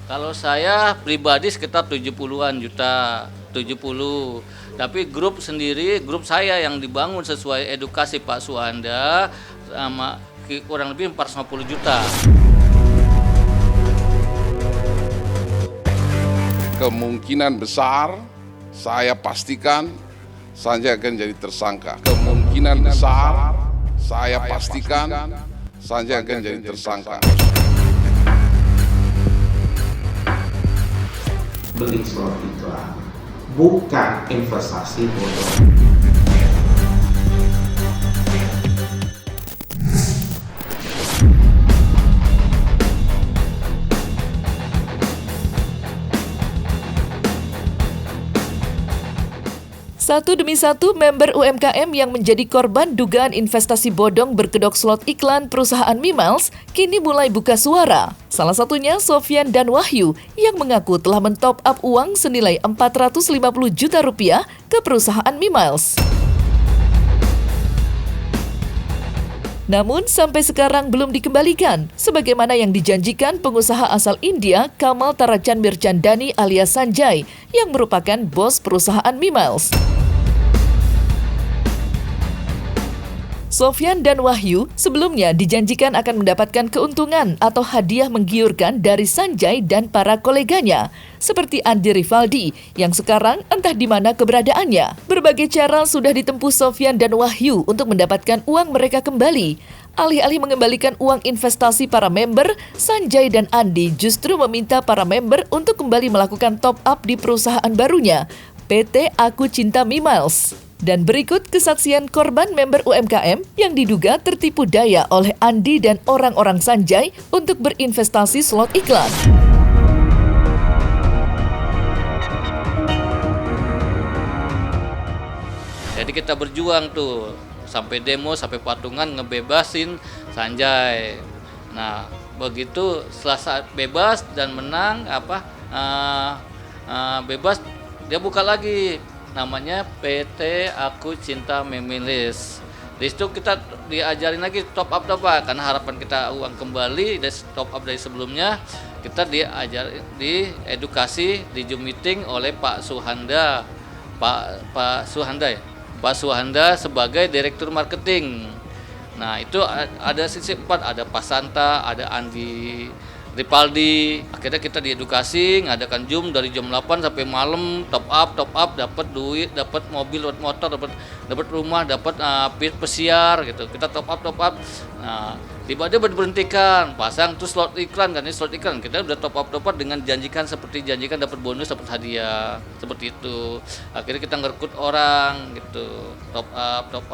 Kalau saya pribadi sekitar 70-an juta, 70. Tapi grup sendiri, grup saya yang dibangun sesuai edukasi Pak Suhanda sama kurang lebih 450 juta. Kemungkinan besar saya pastikan Sanjay akan jadi tersangka. Kemungkinan besar saya pastikan Sanjay akan jadi tersangka. Beli slot iklan bukan investasi bodong. Satu demi satu member UMKM yang menjadi korban dugaan investasi bodong berkedok slot iklan perusahaan Mimiles kini mulai buka suara. Salah satunya Sofyan dan Wahyu yang mengaku telah mentop up uang senilai 450 juta rupiah ke perusahaan Mimiles. Namun sampai sekarang belum dikembalikan, sebagaimana yang dijanjikan pengusaha asal India Kamal Tarajan Mirchandani alias Sanjay yang merupakan bos perusahaan Mimiles. Sofyan dan Wahyu sebelumnya dijanjikan akan mendapatkan keuntungan atau hadiah menggiurkan dari Sanjay dan para koleganya, seperti Andi Rivaldi yang sekarang entah di mana keberadaannya. Berbagai cara sudah ditempuh Sofyan dan Wahyu untuk mendapatkan uang mereka kembali. Alih-alih mengembalikan uang investasi para member, Sanjay dan Andi justru meminta para member untuk kembali melakukan top up di perusahaan barunya, PT Aku Cinta Mimiles. Dan berikut kesaksian korban member UMKM yang diduga tertipu daya oleh Andi dan orang-orang Sanjay untuk berinvestasi slot iklan. Jadi kita berjuang tuh sampai demo, sampai patungan ngebebasin Sanjay. Nah, begitu setelah saat bebas dan menang bebas, dia buka lagi namanya PT Aku Cinta Mimiles. Di situ kita diajarin lagi top up karena harapan kita uang kembali dari top up dari sebelumnya. Kita di edukasi di Zoom meeting oleh Pak Suhanda, Pak Suhanda sebagai direktur marketing. Nah, itu ada sisi 4, ada Pak Santa, ada Andi Ripaldi. Akhirnya kita diedukasi, ngadakan Zoom dari jam 8 sampai malam, top up, dapat duit, dapat mobil, dapat motor, dapat rumah, dapat pesiar gitu. Kita top up. Nah, tiba-tiba diberhentikan, pasang tuh slot iklan kan, ini slot iklan. Kita udah top up dengan janjikan dapat bonus, dapat hadiah, seperti itu. Akhirnya kita ngerekrut orang gitu, top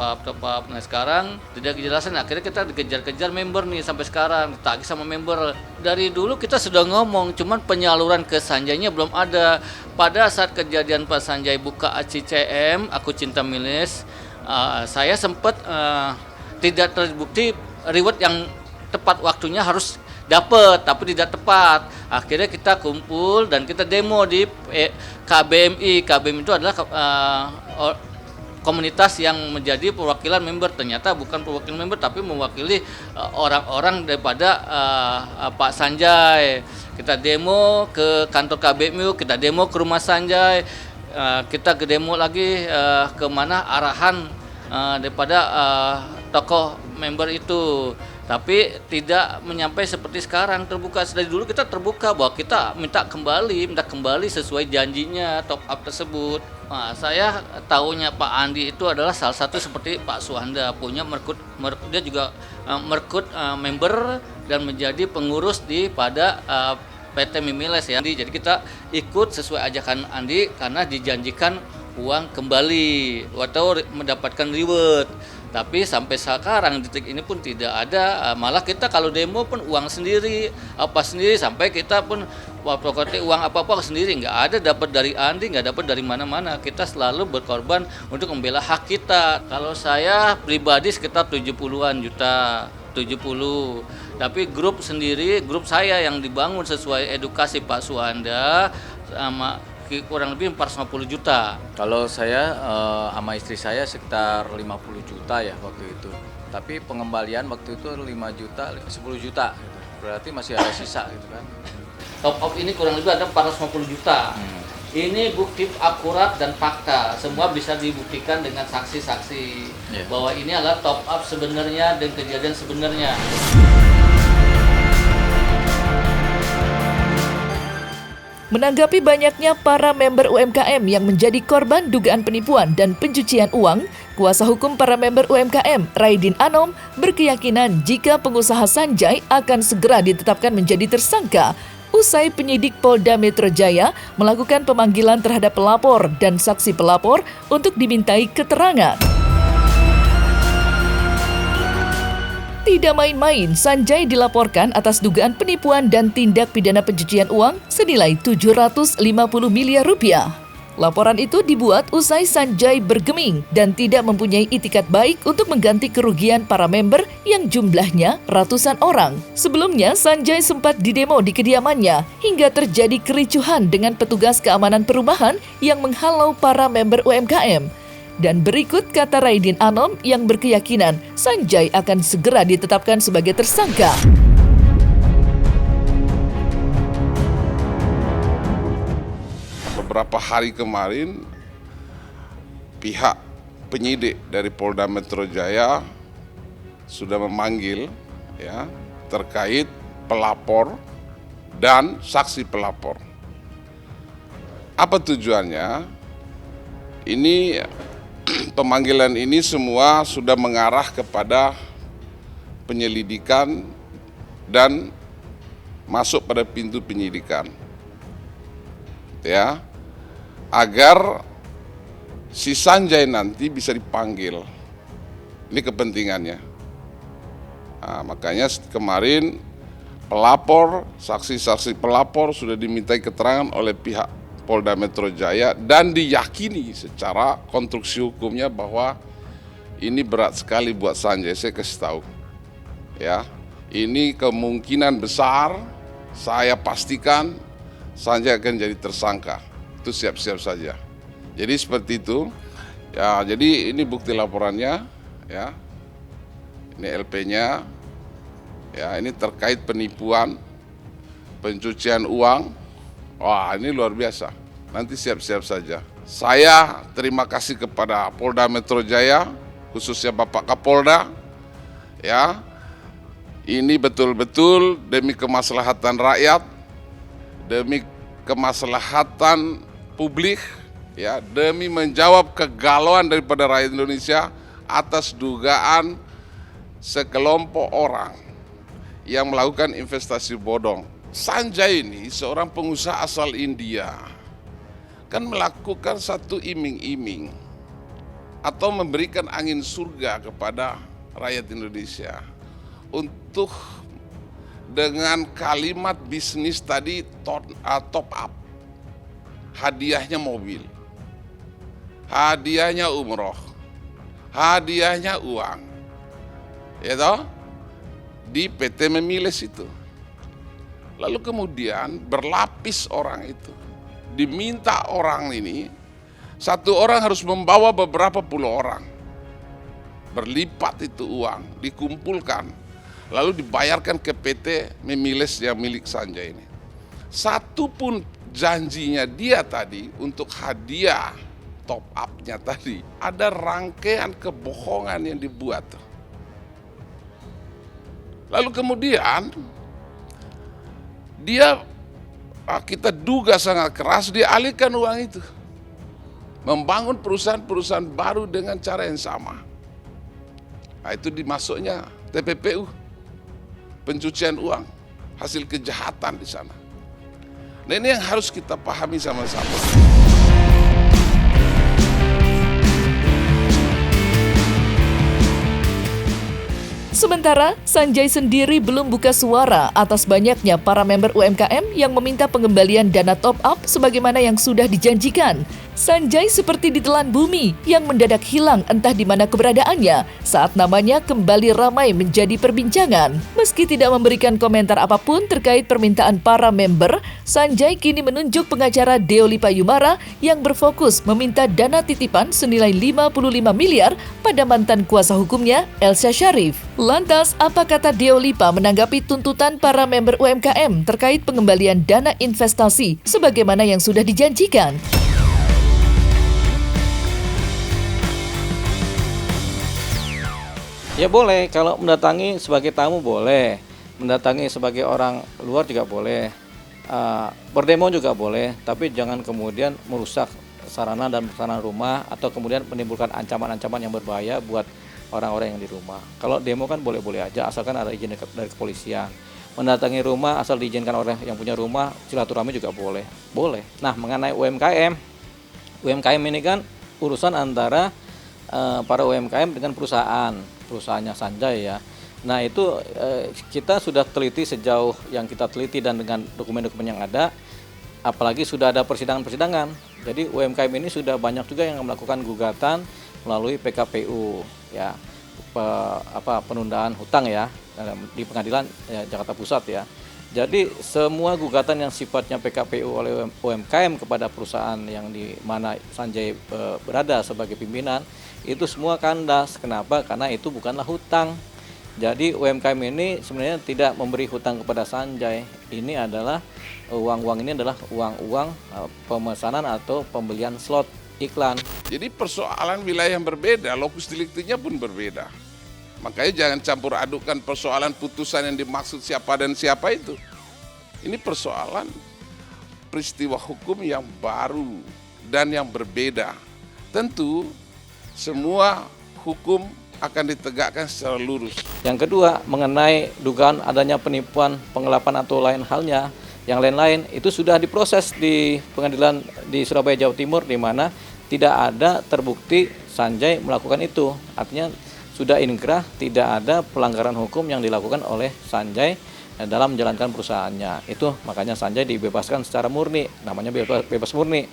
up. Nah, sekarang tidak dijelasin, akhirnya kita dikejar-kejar member nih sampai sekarang, ditagih sama member. Dari dulu kita sudah ngomong, cuman penyaluran ke Sanjaynya belum ada. Pada saat kejadian Pak Sanjay buka ACCM, Aku Cinta Mimiles, saya sempat tidak terbukti reward yang tepat waktunya harus dapat, tapi tidak tepat. Akhirnya kita kumpul dan kita demo di KBMI. KBMI itu adalah komunitas yang menjadi perwakilan member. Ternyata bukan perwakilan member, tapi mewakili orang-orang daripada Pak Sanjay. Kita demo ke kantor KBMI, kita demo ke rumah Sanjay, kita ke demo lagi ke mana arahan daripada tokoh member itu, tapi tidak menyampai seperti sekarang terbuka. Dari dulu kita terbuka bahwa kita minta kembali sesuai janjinya top up tersebut. Nah, saya tahunya Pak Andi itu adalah salah satu seperti Pak Suhanda, punya dia juga merekrut member dan menjadi pengurus pada PT Mimiles ya. Jadi kita ikut sesuai ajakan Andi karena dijanjikan uang kembali atau mendapatkan reward. Tapi sampai sekarang detik ini pun tidak ada, malah kita kalau demo pun uang sendiri, sampai kita pun pokoknya uang apa-apa sendiri, nggak ada dapat dari Andi, nggak dapat dari mana-mana. Kita selalu berkorban untuk membela hak kita. Kalau saya pribadi sekitar 70-an juta, 70. Tapi grup saya yang dibangun sesuai edukasi Pak Suhanda sama kurang lebih 450 juta. Kalau saya sama istri saya sekitar 50 juta ya waktu itu. Tapi pengembalian waktu itu 5 juta, 10 juta gitu. Berarti masih ada sisa gitu kan. Top up ini kurang lebih ada 450 juta. Ini bukti akurat dan fakta. Semua bisa dibuktikan dengan saksi-saksi bahwa ini adalah top up sebenarnya dan kejadian sebenarnya. Menanggapi banyaknya para member UMKM yang menjadi korban dugaan penipuan dan pencucian uang, kuasa hukum para member UMKM, Raidin Anom, berkeyakinan jika pengusaha Sanjay akan segera ditetapkan menjadi tersangka usai penyidik Polda Metro Jaya melakukan pemanggilan terhadap pelapor dan saksi pelapor untuk dimintai keterangan. Tidak main-main, Sanjay dilaporkan atas dugaan penipuan dan tindak pidana pencucian uang senilai 750 miliar rupiah. Laporan itu dibuat usai Sanjay bergeming dan tidak mempunyai itikat baik untuk mengganti kerugian para member yang jumlahnya ratusan orang. Sebelumnya, Sanjay sempat didemo di kediamannya hingga terjadi kericuhan dengan petugas keamanan perumahan yang menghalau para member UMKM. Dan berikut kata Raidin Anom yang berkeyakinan Sanjay akan segera ditetapkan sebagai tersangka. Beberapa hari kemarin, pihak penyidik dari Polda Metro Jaya sudah memanggil terkait pelapor dan saksi pelapor. Apa tujuannya? Ini pemanggilan ini semua sudah mengarah kepada penyelidikan dan masuk pada pintu penyidikan. Agar si Sanjay nanti bisa dipanggil. Ini kepentingannya. Nah, makanya kemarin pelapor, saksi-saksi pelapor sudah dimintai keterangan oleh pihak Polda Metro Jaya dan diyakini secara konstruksi hukumnya bahwa ini berat sekali buat Sanjay. Saya kasih tahu, ini kemungkinan besar saya pastikan Sanjay akan jadi tersangka. Itu siap-siap saja. Jadi seperti itu. Jadi ini bukti laporannya, Ini LP-nya, Ini terkait penipuan, pencucian uang. Wah, ini luar biasa. Nanti siap-siap saja. Saya terima kasih kepada Polda Metro Jaya, khususnya Bapak Kapolda. Ini betul-betul demi kemaslahatan rakyat, demi kemaslahatan publik, demi menjawab kegalauan daripada rakyat Indonesia atas dugaan sekelompok orang yang melakukan investasi bodong. Sanjay ini seorang pengusaha asal India, kan melakukan satu iming-iming atau memberikan angin surga kepada rakyat Indonesia untuk dengan kalimat bisnis tadi top up, hadiahnya mobil, hadiahnya umroh, hadiahnya uang, di PT Memiles itu. Lalu kemudian berlapis orang itu. Diminta orang ini, satu orang harus membawa beberapa puluh orang. Berlipat itu uang, dikumpulkan. Lalu dibayarkan ke PT Memiles yang milik Sanjay ini. Satu pun janjinya dia tadi untuk hadiah top up-nya tadi. Ada rangkaian kebohongan yang dibuat. Lalu kemudian kita duga sangat keras dialihkan uang itu, membangun perusahaan-perusahaan baru dengan cara yang sama. Nah, itu dimasuknya TPPU, pencucian uang, hasil kejahatan di sana. Nah, ini yang harus kita pahami sama-sama. Sementara, Sanjay sendiri belum buka suara atas banyaknya para member UMKM yang meminta pengembalian dana top up sebagaimana yang sudah dijanjikan. Sanjay seperti ditelan bumi yang mendadak hilang entah di mana keberadaannya saat namanya kembali ramai menjadi perbincangan. Meski tidak memberikan komentar apapun terkait permintaan para member, Sanjay kini menunjuk pengacara Deoli Payumara yang berfokus meminta dana titipan senilai 55 miliar pada mantan kuasa hukumnya Elsa Sharif. Lantas, apa kata Deolipa menanggapi tuntutan para member UMKM terkait pengembalian dana investasi sebagaimana yang sudah dijanjikan? Ya boleh, kalau mendatangi sebagai tamu boleh, mendatangi sebagai orang luar juga boleh, berdemo juga boleh, tapi jangan kemudian merusak sarana dan prasarana rumah atau kemudian menimbulkan ancaman-ancaman yang berbahaya buat orang-orang yang di rumah. Kalau demo kan boleh-boleh aja, asalkan ada izin dari kepolisian. Mendatangi rumah asal diizinkan oleh yang punya rumah, silaturahmi juga boleh. Nah, mengenai UMKM ini kan urusan antara para UMKM dengan perusahaannya Sanjay ya. Nah itu kita sudah teliti sejauh yang kita teliti dan dengan dokumen-dokumen yang ada, apalagi sudah ada persidangan-persidangan. Jadi UMKM ini sudah banyak juga yang melakukan gugatan melalui PKPU ya, penundaan hutang ya di pengadilan Jakarta Pusat ya. Jadi semua gugatan yang sifatnya PKPU oleh UMKM kepada perusahaan yang di mana Sanjay berada sebagai pimpinan itu semua kandas. Kenapa? Karena itu bukanlah hutang. Jadi UMKM ini sebenarnya tidak memberi hutang kepada Sanjay. Ini adalah uang-uang ini adalah uang-uang pemesanan atau pembelian slot iklan. Jadi persoalan wilayah yang berbeda, lokus deliktinya pun berbeda. Makanya jangan campur adukan persoalan putusan yang dimaksud siapa dan siapa itu. Ini persoalan peristiwa hukum yang baru dan yang berbeda. Tentu semua hukum akan ditegakkan secara lurus. Yang kedua, mengenai dugaan adanya penipuan, penggelapan atau lain halnya, yang lain-lain itu sudah diproses di pengadilan di Surabaya, Jawa Timur, di mana tidak ada terbukti Sanjay melakukan itu. Artinya sudah inkrah, tidak ada pelanggaran hukum yang dilakukan oleh Sanjay dalam menjalankan perusahaannya. Itu makanya Sanjay dibebaskan secara murni, namanya bebas murni.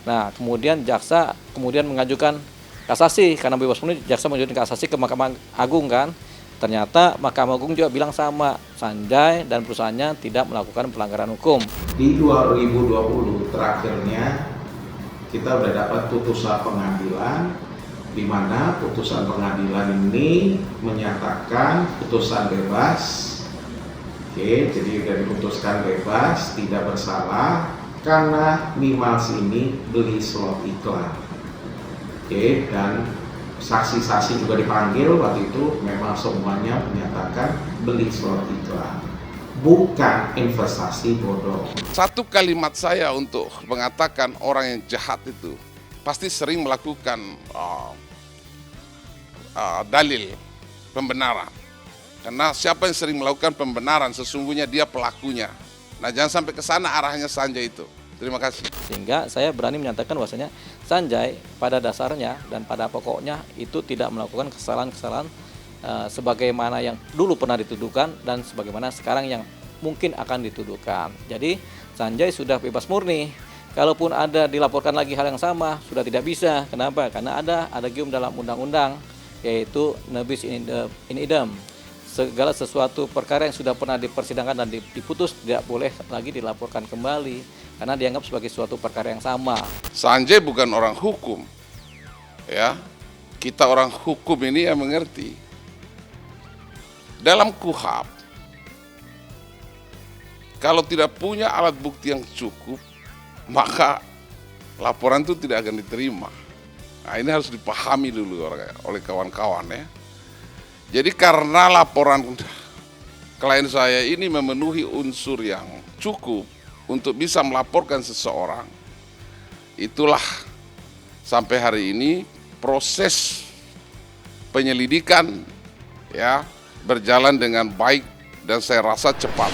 Nah, kemudian jaksa kemudian mengajukan kasasi, karena bebas murni jaksa mengajukan kasasi ke Mahkamah Agung kan. Ternyata Mahkamah Agung juga bilang sama, Sanjay dan perusahaannya tidak melakukan pelanggaran hukum. Di 2020 terakhirnya kita sudah dapat putusan pengadilan, di mana putusan pengadilan ini menyatakan putusan bebas. Oke, jadi sudah diputuskan bebas, tidak bersalah karena Mimals ini beli slot iklan. Oke, dan saksi-saksi juga dipanggil waktu itu, memang semuanya menyatakan beli slot iklan, bukan investasi bodong. Satu kalimat saya untuk mengatakan orang yang jahat itu pasti sering melakukan dalil pembenaran. Karena siapa yang sering melakukan pembenaran sesungguhnya dia pelakunya. Nah, jangan sampai ke sana arahnya Sanjay itu. Terima kasih. Sehingga saya berani menyatakan bahwasanya Sanjay pada dasarnya dan pada pokoknya itu tidak melakukan kesalahan-kesalahan sebagaimana yang dulu pernah dituduhkan dan sebagaimana sekarang yang mungkin akan dituduhkan. Jadi Sanjay sudah bebas murni. Kalaupun ada dilaporkan lagi hal yang sama, sudah tidak bisa. Kenapa? Karena ada gium dalam undang-undang, yaitu nebis in idem. Segala sesuatu perkara yang sudah pernah dipersidangkan dan diputus tidak boleh lagi dilaporkan kembali karena dianggap sebagai suatu perkara yang sama. Sanjay bukan orang hukum. Ya. Kita orang hukum ini yang mengerti. Dalam KUHP, kalau tidak punya alat bukti yang cukup, maka laporan itu tidak akan diterima. Nah, ini harus dipahami dulu oleh kawan-kawan ya. Jadi karena laporan klien saya ini memenuhi unsur yang cukup untuk bisa melaporkan seseorang, itulah sampai hari ini proses penyelidikan ya berjalan dengan baik dan saya rasa cepat.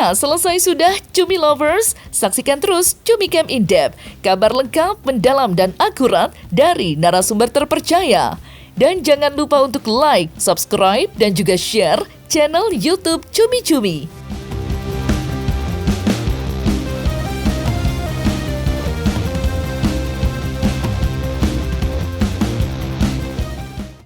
Nah, selesai sudah Cumi Lovers, saksikan terus Cumi Camp In Depth, kabar lengkap, mendalam dan akurat dari narasumber terpercaya. Dan jangan lupa untuk like, subscribe, dan juga share channel YouTube Cumi Cumi.